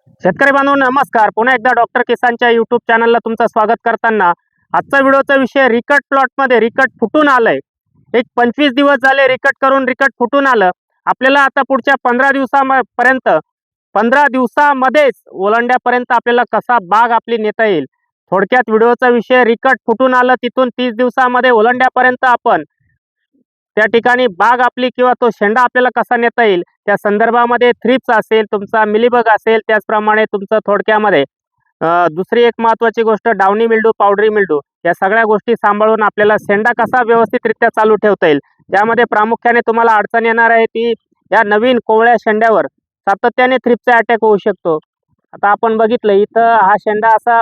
शेतकरी बांधवांनो नमस्कार. पुन्हा एकदा डॉक्टर किसानच्या यूट्यूब चॅनलला तुमचं स्वागत करताना आजचा व्हिडिओचा विषय रिकट प्लॉटमध्ये रिकट फुटून आलंय. एक 25 दिवस झाले रिकट करून रिकट फुटून आलं. आपल्याला आता पुढच्या 15 दिवसामध्येच ओलांड्यापर्यंत आपल्याला कसा बाग आपली नेता येईल. थोडक्यात व्हिडिओचा विषय रिकट फुटून आलं, तिथून 30 दिवसामध्ये ओलांड्यापर्यंत आपण त्या ठिकाणी बाग आपली किंवा तो शेंडा आपल्याला कसा नेता येईल त्या संदर्भामध्ये थ्रिप्स असेल, तुमचा मिलीबग असेल, त्याचप्रमाणे तुमचं थोडक्यामध्ये दुसरी एक महत्त्वाची गोष्ट डाउनी मिल्डू, पावडरी मिल्डू या सगळ्या गोष्टी सांभाळून आपल्याला शेंडा कसा व्यवस्थितरित्या चालू ठेवता येईल. त्यामध्ये प्रामुख्याने तुम्हाला अडचण येणार आहे ती या नवीन कोवळ्या शेंड्यावर सातत्याने थ्रिप्सचा अटॅक होऊ शकतो. आता आपण बघितलं इथं हा शेंडा असा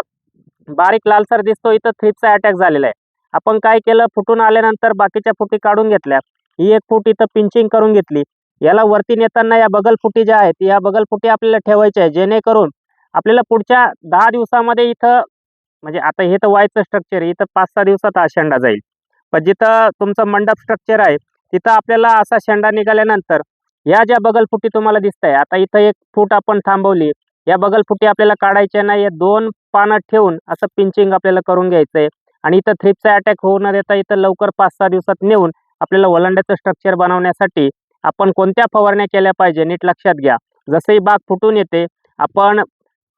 बारीक लालसर दिसतो, इथं थ्रिप्सचा अटॅक झालेला आहे. आपण काय केलं, फुटून आल्यानंतर बाकीच्या फुटी काढून घेतल्या. ही एक फूट इथं पिंचिंग करून घेतली. याला वरती नेताना या बगल फुटी ज्या आहेत या बगल फुटी आपल्याला ठेवायच्या आहे, जेणेकरून आपल्याला पुढच्या 10 दिवसामध्ये इथं म्हणजे आता हे तर वायचं स्ट्रक्चर आहे, इथं 5-6 दिवसात हा शेंडा जाईल. पण जिथं तुमचं मंडप स्ट्रक्चर आहे तिथं आपल्याला असा शेंडा निघाल्यानंतर या ज्या बगल फुटी तुम्हाला दिसत आहे, आता इथं एक फूट आपण थांबवली, या बगल फुटी आपल्याला काढायच्या नाही. या 2 पानं ठेवून असं पिंचिंग आपल्याला करून घ्यायचंय आणि इथं थ्रिप्सचा अटॅक होऊ न देता इथं लवकर 5-6 दिवसात नेऊन आपल्याला ओलांड्याचं स्ट्रक्चर बनवण्यासाठी आपण कोणत्या फवारण्या केल्या पाहिजे नीट लक्षात घ्या. जसंही बाग फुटून येते आपण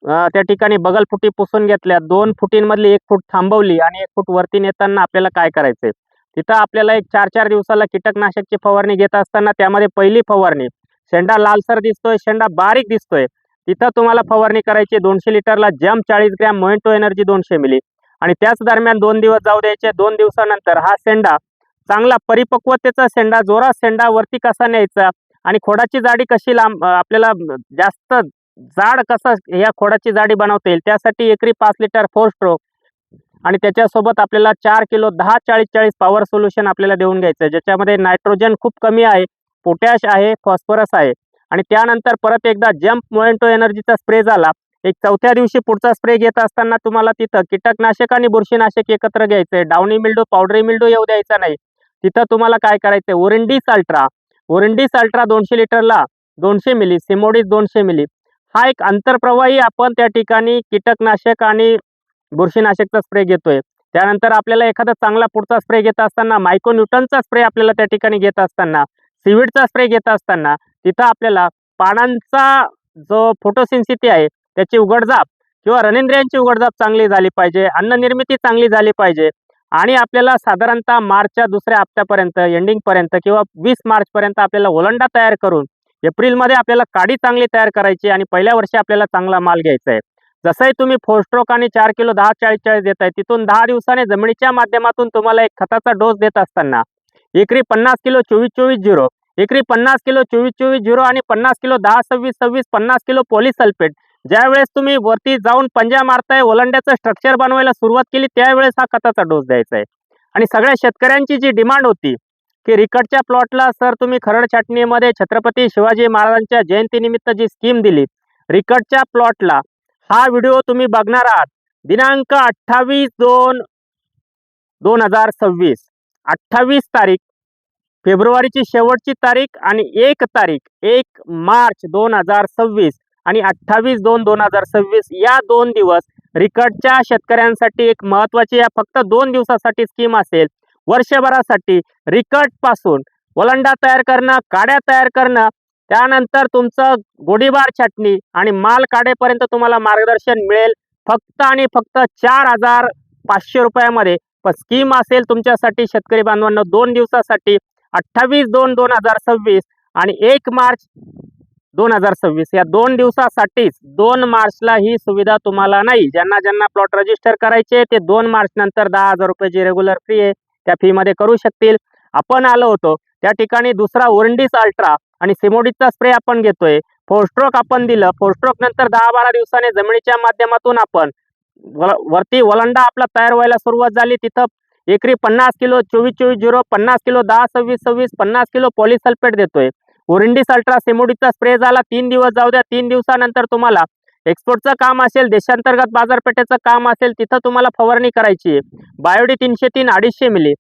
त्या ठिकाणी बगल फुटी पुसून घेतल्या, 2 फुटींमधली 1 फूट थांबवली आणि 1 फूट वरती नेताना आपल्याला काय करायचंय, तिथं आपल्याला एक 4-4 दिवसाला कीटकनाशकची फवारणी घेत असताना त्यामध्ये पहिली फवारणी, शेंडा लालसर दिसतोय, शेंडा बारीक दिसतोय, तिथं तुम्हाला फवारणी करायची 200 लिटरला जम 40 ग्रॅम, मोइंटो एनर्जी 200 मिली आणि त्याच दरम्यान 2 दिवस जाऊ द्यायचे. 2 दिवसानंतर हा शेंडा चांगला परिपक्वतेचा शेंडा, जोरात शेंडा वरती कसा न्यायचा आणि खोडाची जाडी कशी लांब आपल्याला जास्त जाड कसं या खोडाची जाडी बनवता येईल त्यासाठी एकरी 5 लिटर 4 स्ट्रोक आणि त्याच्यासोबत आपल्याला 4 किलो 10-40-40 पॉवर सोल्युशन आपल्याला देऊन घ्यायचं, ज्याच्यामध्ये नायट्रोजन खूप कमी आहे, पोटॅश आहे, फॉस्फरस आहे आणि त्यानंतर परत एकदा जम्प मोएंटो एनर्जीचा स्प्रे झाला. एक 4थ्या दिवशी पुढचा स्प्रे घेत असताना तुम्हाला तिथं कीटकनाशक आणि बुरशीनाशक एकत्र घ्यायचंय. डाउनी मिल्डू, पावडरी मिल्डू येऊ द्यायचा नाही. तिथं तुम्हाला काय करायचंय, ओरिंडिस अल्ट्रा 200 लिटरला 200 मिली, सिमोडिस 200 मिली हा एक आंतरप्रवाही आपण त्या ठिकाणी कीटकनाशक आणि बुरशीनाशकचा स्प्रे घेतोय. त्यानंतर आपल्याला एखादा चांगला पुढचा स्प्रे घेत असताना मायक्रोन्यूटनचा स्प्रे आपल्याला त्या ठिकाणी घेत असताना, सीविडचा स्प्रे घेत असताना तिथं आपल्याला पानांचा जो फोटोसिन्सिटी आहे त्याची उघडझाप किंवा रनिंद्रियांची उघडझाप चांगली झाली पाहिजे, अन्न निर्मिती चांगली झाली पाहिजे आणि आपल्याला साधारणतः मार्चच्या दुसऱ्या हप्त्यापर्यंत एंडिंगपर्यंत किंवा 20 मार्चपर्यंत आपल्याला ओलांडा तयार करून एप्रिलमध्ये आपल्याला काडी चांगली तयार करायची आणि पहिल्या वर्षी आपल्याला चांगला माल घ्यायचा आहे. जसंही तुम्ही 4 स्ट्रोक आणि 4 किलो 10-40-40 देताय, तिथून 10 दिवसाने जमिनीच्या माध्यमातून तुम्हाला एक खताचा डोस देत असताना एकरी 50 किलो 24-24-0, एकरी 50 किलो 24-24-0 आणि 50 किलो 10-26-26, 50 किलो पॉलिसल्फेट ज्यावेळेस तुम्ही वरती जाऊन पंजा मारताय, ओलांड्याचं स्ट्रक्चर बनवायला सुरुवात केली त्यावेळेस हा खताचा डोस द्यायचा आहे. आणि सगळ्या शेतकऱ्यांची जी डिमांड होती की रिकटच्या प्लॉटला सर तुम्ही खरड छाटणीमध्ये छत्रपती शिवाजी महाराजांच्या जयंतीनिमित्त जी स्कीम दिली, रिकटच्या प्लॉटला हा व्हिडिओ तुम्ही बघणार आहात दिनांक 28/2/2026, 28 तारीख फेब्रुवारीची शेवटची तारीख आणि 1 मार्च 2026 आणि 28/2/2026 या 2 दिवस रिकटच्या शेतकऱ्यांसाठी एक महत्त्वाची या फक्त 2 दिवसासाठी स्कीम असेल. वर्षभरासाठी रिकट पासून ओलांडा तयार करणं, काड्या तयार करणं, त्यानंतर तुमचं गोडीबार छाटणी आणि माल काढेपर्यंत तुम्हाला मार्गदर्शन मिळेल फक्त आणि फक्त 4,500 रुपयामध्ये. पण स्कीम असेल तुमच्यासाठी शेतकरी बांधवांना 2 दिवसासाठी 28/2/2026 आणि 1 मार्च 2026 या 2 दिवसासाठीच. 2 मार्चला ही सुविधा तुम्हाला नाही. ज्यांना ज्यांना प्लॉट रजिस्टर करायचे ते 2 मार्च नंतर 10,000 रुपयाची रेग्युलर फी आहे त्या फी मध्ये करू शकतील. आपण आलो होतो त्या ठिकाणी दुसरा ओरिंडिस अल्ट्रा आणि सिमोडिसचा स्प्रे आपण घेतोय. 4 स्ट्रोक आपण दिलं. 4 स्ट्रोक नंतर 10-12 दिवसाने जमिनीच्या माध्यमातून आपण वरती ओलांडा आपला तयार व्हायला सुरुवात झाली. तिथं एकरी 50 किलो 24-24-0, 50 किलो 10-26-26, 50 किलो पॉलिसल्फेट देतोय. ओरिंडिस अल्ट्रा सिमोडिसचा स्प्रे झाला. 3 दिवस जाऊ द्या. 3 दिवसानंतर तुम्हाला एक्सपोर्टचं काम असेल, देशांतर्गत बाजारपेठेचं काम असेल, तिथं तुम्हाला फवारणी करायची आहे. बायोडी 303 250 मिली,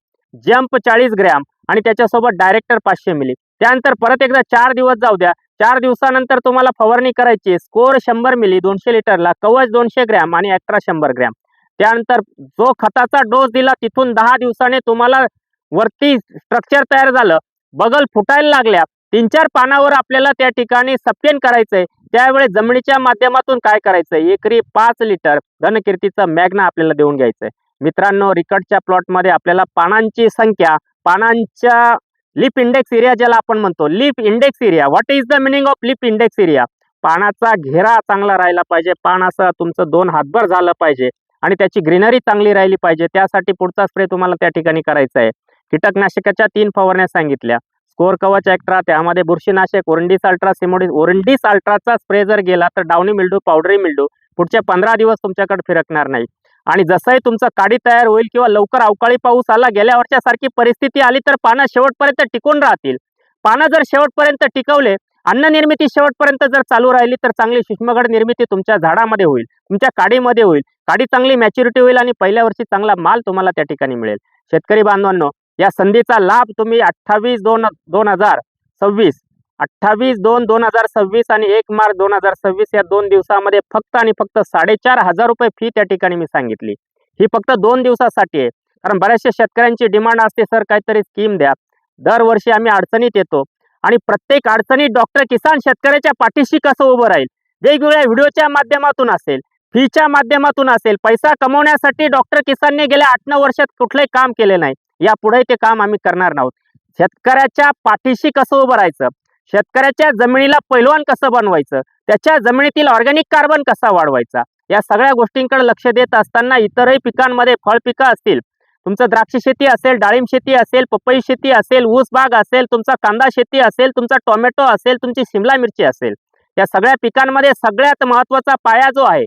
जम्प 40 ग्रॅम आणि त्याच्यासोबत डायरेक्टर 500 मिली. त्यानंतर परत एकदा 4 दिवस जाऊ द्या. 4 दिवसानंतर तुम्हाला फवारणी करायची. स्कोर 100 मिली 200 लिटरला, कवच 200 ग्रॅम आणि ॲक्ट्रा 100 ग्रॅम. त्यानंतर जो खताचा डोस दिला तिथून 10 दिवसाने तुम्हाला वरती स्ट्रक्चर तयार झालं, बगल फुटायला लागल्या, 3-4 पानावर आपल्याला त्या ठिकाणी सफेन करायचंय. त्यावेळेस जमिनीच्या माध्यमातून काय करायचंय, एकरी 5 लिटर धनकीर्तीचं मॅग्ना आपल्याला देऊन घ्यायचंय. मित्रांनो, रिकटच्या प्लॉटमध्ये आपल्याला पानांची संख्या, पानांच्या लीफ इंडेक्स एरिया ज्याला आपण म्हणतो, leaf index area. What is the meaning of leaf index area? पानाचा घेरा चांगला राहिला पाहिजे, पान असं तुमचं 2 हातभर झालं पाहिजे आणि त्याची ग्रीनरी चांगली राहिली पाहिजे. त्यासाठी पुढचा स्प्रे तुम्हाला त्या ठिकाणी करायचा आहे. कीटकनाशकाच्या 3 फवारण्या सांगितल्या. स्कोर कवच ॲक्ट्रा, त्यामध्ये बुरशीनाशक ओरंडिस अल्ट्रा सिमोडिस. ओरंडिस अल्ट्राचा स्प्रे जर गेला तर डाउनी मिल्डू, पावडरी मिल्डू पुढचे 15 दिवस तुमच्याकडे फिरकणार नाही. आणि जसंही तुमचं काडी तयार होईल किंवा लवकर अवकाळी पाऊस आला, गेल्या वर्षासारखी परिस्थिती आली तर पानं शेवटपर्यंत टिकून राहतील. पानं जर शेवटपर्यंत टिकवले, अन्न निर्मिती शेवटपर्यंत जर चालू राहिली तर चांगली सूक्ष्मगड निर्मिती तुमच्या झाडामध्ये होईल, तुमच्या काडीमध्ये होईल. काडी चांगली मॅच्युरिटी होईल आणि पहिल्या वर्षी चांगला माल तुम्हाला त्या ठिकाणी मिळेल. शेतकरी बांधवांनो, या संधीचा लाभ तुम्ही 28/2/2026, 28/2/2026 आणि 1 मार्च 2026 या 2 दिवसामध्ये फक्त आणि फक्त 4,500 रुपये फी त्या ठिकाणी मी सांगितली. ही फक्त 2 दिवसासाठी आहे. कारण बऱ्याचशा शेतकऱ्यांची डिमांड असते, सर काहीतरी स्कीम द्या. दरवर्षी आम्ही अडचणीत येतो आणि प्रत्येक अडचणीत डॉक्टर किसान शेतकऱ्याच्या पाठीशी कसं उभं राहील, वेगवेगळ्या व्हिडिओच्या माध्यमातून असेल, फीच्या माध्यमातून असेल. पैसा कमवण्यासाठी डॉक्टर किसानने गेल्या 8-9 वर्षात कुठलंही काम केले नाही. यापुढे ते काम आम्ही करणार नाहोत. शेतकऱ्याच्या पाठीशी कसं उभं राहायचं, शेतकऱ्याच्या जमिनीला पैलवान कसं बनवायचं, त्याच्या जमिनीतील ऑर्गॅनिक कार्बन कसा वाढवायचा, या सगळ्या गोष्टींकडे लक्ष देत असताना इतरही पिकांमध्ये, फळ पिकं असतील, तुमचं द्राक्ष शेती असेल, डाळिंब शेती असेल, पपई शेती असेल, ऊस बाग असेल, तुमचा कांदा शेती असेल, तुमचा टोमॅटो असेल, तुमची शिमला मिरची असेल, या सगळ्या पिकांमध्ये सगळ्यात महत्त्वाचा पाया जो आहे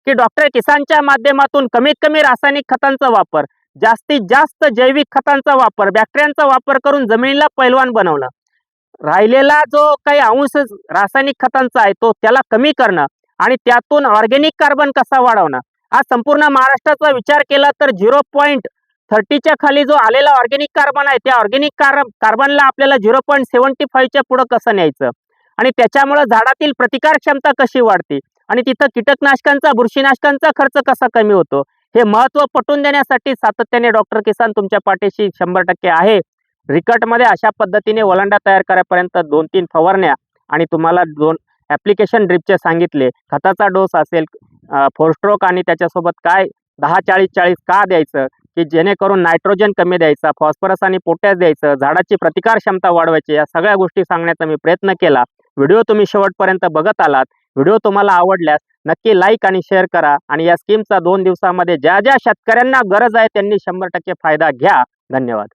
की डॉक्टर किसानच्या माध्यमातून कमीत कमी रासायनिक खतांचा वापर, जास्तीत जास्त जैविक खतांचा वापर, बॅक्टेरियांचा वापर करून जमिनीला पैलवान बनवणं, राहिलेला जो काही अंश रासायनिक खतांचा आहे तो त्याला कमी करणं आणि त्यातून ऑर्गॅनिक कार्बन कसा वाढवणं. आज संपूर्ण महाराष्ट्राचा विचार केला तर 0.30च्या खाली जो आलेला ऑर्गॅनिक कार्बन आहे, त्या ऑर्गॅनिक कार्बनला आपल्याला 0.75च्या पुढे कसं न्यायचं आणि त्याच्यामुळे झाडातील प्रतिकार क्षमता कशी वाढते आणि तिथं कीटकनाशकांचा, बुरशीनाशकांचा खर्च कसा कमी होतो, हे महत्त्व पटवून देण्यासाठी सातत्याने डॉक्टर किसान तुमच्या पाठीशी 100% आहे. रिकटमध्ये अशा पद्धतीने ओलांडा तयार करापर्यंत 2-3 फवारण्या आणि तुम्हाला 2 ॲप्लिकेशन ड्रिपचे सांगितले. खताचा डोस असेल 4 स्ट्रोक आणि त्याच्यासोबत काय 10-40-40 का द्यायचं की जेणेकरून नायट्रोजन कमी द्यायचा, फॉस्फरस आणि पोटॅश द्यायचं, झाडाची प्रतिकार क्षमता वाढवायची, या सगळ्या गोष्टी सांगण्याचा मी प्रयत्न केला. व्हिडिओ तुम्ही शेवटपर्यंत बघत आलात. व्हिडिओ तुम्हाला आवडल्यास नक्की लाईक आणि शेअर करा आणि या स्कीमचा 2 दिवसामध्ये ज्या ज्या शेतकऱ्यांना गरज आहे त्यांनी 100% फायदा घ्या. धन्यवाद.